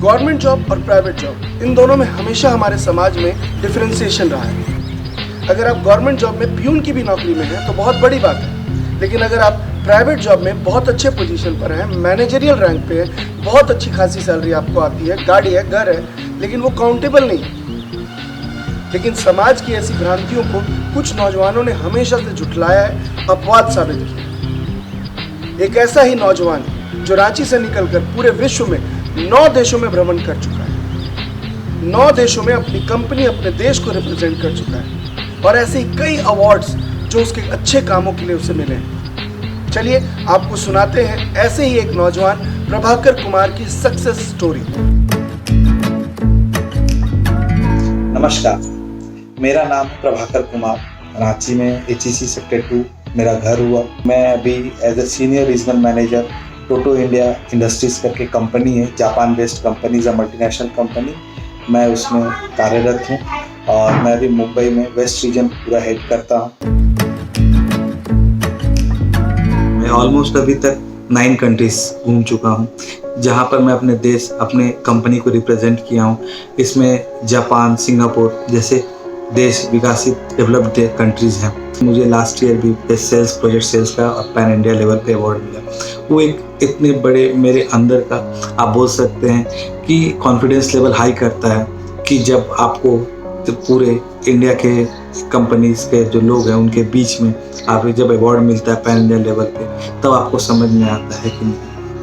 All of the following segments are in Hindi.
गवर्नमेंट जॉब और प्राइवेट जॉब इन दोनों में हमेशा हमारे समाज में डिफरेंशिएशन रहा है। अगर आप गवर्नमेंट जॉब में प्यून की भी नौकरी में हैं तो बहुत बड़ी बात है, लेकिन अगर आप प्राइवेट जॉब में बहुत अच्छे पोजीशन पर हैं, मैनेजरियल रैंक पे हैं, बहुत अच्छी खासी सैलरी आपको आती है, गाड़ी है, घर है, लेकिन वो काउंटेबल नहीं है। लेकिन समाज की ऐसी भ्रांतियों को कुछ नौजवानों ने हमेशा से झुठलाया है, अपवाद साबित किया। एक ऐसा ही नौजवान जो रांची से निकलकर पूरे विश्व में 9 देशों में भ्रमण कर चुका है, 9 देशों में अपनी कंपनी, अपने देश को रिप्रेजेंट कर चुका है, और ऐसे ही कई अवार्ड्स जो उसके अच्छे कामों के लिए उसे मिले हैं। चलिए आपको सुनाते हैं ऐसे ही एक नौजवान प्रभाकर कुमार की सक्सेस स्टोरी। नमस्कार, मेरा नाम है प्रभाकर कुमार। रांची में HEC सेक्टर 2 मेरा घर हुआ। मैं अभी as a senior regional manager Toto India Industries करके कंपनी है, Japan based company, multinational company, मैं उसमें कार्यरत हूँ। और मैं अभी मुंबई में वेस्ट रीजन पूरा हेड करता हूँ। मैं ऑलमोस्ट अभी तक 9 कंट्रीज घूम चुका हूँ, जहाँ पर मैं अपने देश, अपने कंपनी को रिप्रेजेंट किया हूँ। इसमें जापान, सिंगापुर जैसे देश विकसित डेवलप्ड कंट्रीज हैं। मुझे लास्ट ईयर भी बेस्ट सेल्स, प्रोजेक्ट सेल्स का और पैन इंडिया लेवल पे अवार्ड मिला। वो एक इतने बड़े मेरे अंदर का, आप बोल सकते हैं कि कॉन्फिडेंस लेवल हाई करता है कि जब आपको तो पूरे इंडिया के कंपनीज के जो लोग हैं उनके बीच में आप जब अवार्ड मिलता है पैन इंडिया लेवल पे, तब आपको समझ में आता है कि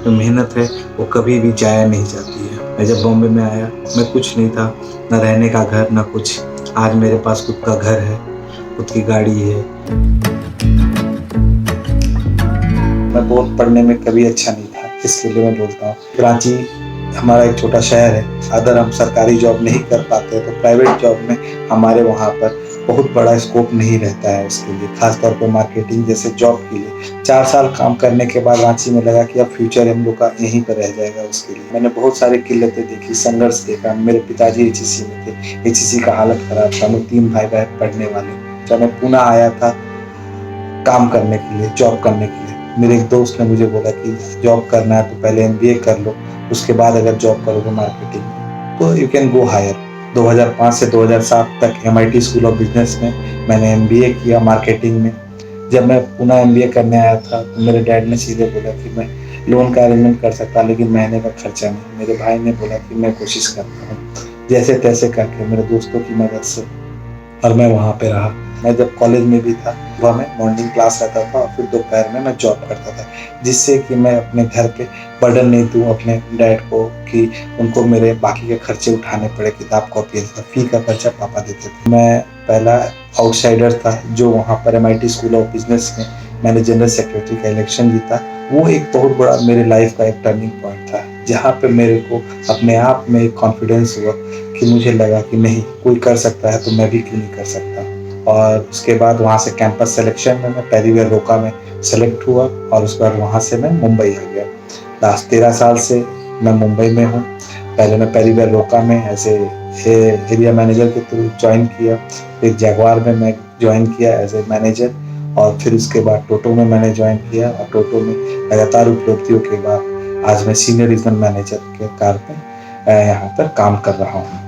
जो मेहनत है वो कभी भी जाया नहीं जाती है। मैं जब बॉम्बे में आया, मैं कुछ नहीं था, न रहने का घर, न कुछ। आज मेरे पास खुद का घर है, खुद की गाड़ी है। मैं बहुत पढ़ने में कभी अच्छा नहीं था, इसके लिए मैं बोलता हूँ। रांची हमारा एक छोटा शहर है, अगर हम सरकारी जॉब नहीं कर पाते तो प्राइवेट जॉब में हमारे वहाँ पर बहुत बड़ा स्कोप नहीं रहता है उसके लिए, खासतौर पर मार्केटिंग जैसे जॉब के लिए। 4 साल काम करने के बाद रांची में लगा कि अब फ्यूचर हम लोग का यहीं पर रह जाएगा। उसके लिए मैंने बहुत सारी किल्लतें देखी, संघर्ष देखा। मेरे पिताजी HEC में थे, HEC का हालत खराब था। मैं 3 भाई बहन पढ़ने वाले। जब मैं पुणे आया था काम करने के लिए, जॉब करने के लिए, मेरे एक दोस्त ने मुझे बोला कि जॉब करना है तो पहले MBA कर लो, उसके बाद अगर जॉब करोगे मार्केटिंग में तो यू कैन गो हायर। 2005 से 2007 तक MIT स्कूल ऑफ बिजनेस में मैंने MBA किया मार्केटिंग में। जब मैं पुणे MBA करने आया था तो मेरे डैड ने सीधे बोला कि मैं लोन का अरेंजमेंट कर सकता, लेकिन महीने का खर्चा नहीं। मेरे भाई ने बोला कि मैं कोशिश करता हूँ, जैसे तैसे करके मेरे दोस्तों की मदद से, और मैं वहाँ पे रहा। मैं जब कॉलेज में भी था, वह मैं मॉर्निंग क्लास रहता था और फिर दोपहर में मैं जॉब करता था, जिससे कि मैं अपने घर पे बर्डन नहीं दूँ अपने डैड को कि उनको मेरे बाकी के खर्चे उठाने पड़े। किताब कॉपी था, फी का खर्चा पापा देते थे। मैं पहला आउटसाइडर था जो वहाँ पर MIT स्कूल ऑफ बिजनेस में मैंने जनरल सेक्रेटरी का इलेक्शन जीता। वो एक बहुत बड़ा मेरे लाइफ का एक टर्निंग पॉइंट था, जहाँ पे मेरे को अपने आप में एक कॉन्फिडेंस हुआ कि मुझे लगा कि नहीं, कोई कर सकता है तो मैं भी क्यों नहीं कर सकता। और उसके बाद वहाँ से कैंपस सिलेक्शन में मैं पेरीवेयर रोका में सेलेक्ट हुआ, और उसके बाद वहाँ से मैं मुंबई आ गया। लास्ट 13 साल से मैं मुंबई में हूँ। पहले मैं पेरीवेयर रोका में एज ए एरिया मैनेजर के थ्रू ज्वाइन किया, फिर जगुआर में मैं ज्वाइन किया एज ए मैनेजर, और फिर उसके बाद टोटो में मैंने ज्वाइन किया। और टोटो में लगातार उपलब्धियों के बाद आज मैं सीनियर रीजनल मैनेजर के कार पे यहाँ पर काम कर रहा हूँ।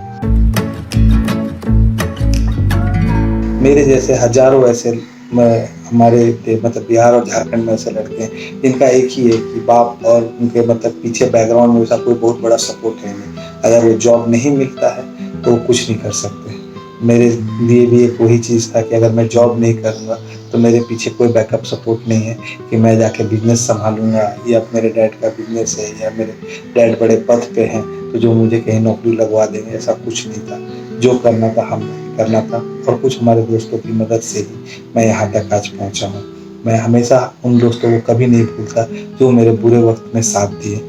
मेरे जैसे हजारों ऐसे हमारे मतलब बिहार और झारखंड में ऐसे लड़के हैं जिनका एक ही है कि बाप और उनके मतलब पीछे बैकग्राउंड में ऐसा कोई बहुत बड़ा सपोर्ट है नहीं। अगर वो जॉब नहीं मिलता है तो वो कुछ नहीं कर सकते। मेरे लिए भी एक वही चीज़ था कि अगर मैं जॉब नहीं करूँगा तो मेरे पीछे कोई बैकअप सपोर्ट नहीं है कि मैं जाके बिजनेस संभालूंगा, या मेरे डैड का बिजनेस है, या मेरे डैड बड़े पद पे हैं तो जो मुझे कहीं नौकरी लगवा देंगे, ऐसा कुछ नहीं था। जो करना था हमने करना था, और कुछ हमारे दोस्तों की मदद से ही मैं यहाँ तक आज पहुँचा हूँ। मैं हमेशा उन दोस्तों को कभी नहीं भूलता जो मेरे बुरे वक्त में साथ दिए।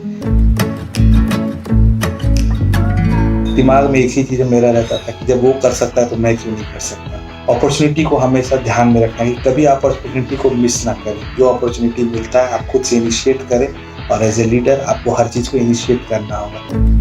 दिमाग में एक ही चीज़ मेरा रहता था कि जब वो कर सकता है तो मैं क्यों नहीं कर सकता। अपॉर्चुनिटी को हमेशा ध्यान में रखना है कि कभी आप अपॉर्चुनिटी को मिस ना करें। जो अपॉर्चुनिटी मिलता है आप खुद से इनिशिएट करें, और एज ए लीडर आपको हर चीज़ को इनिशिएट करना होगा।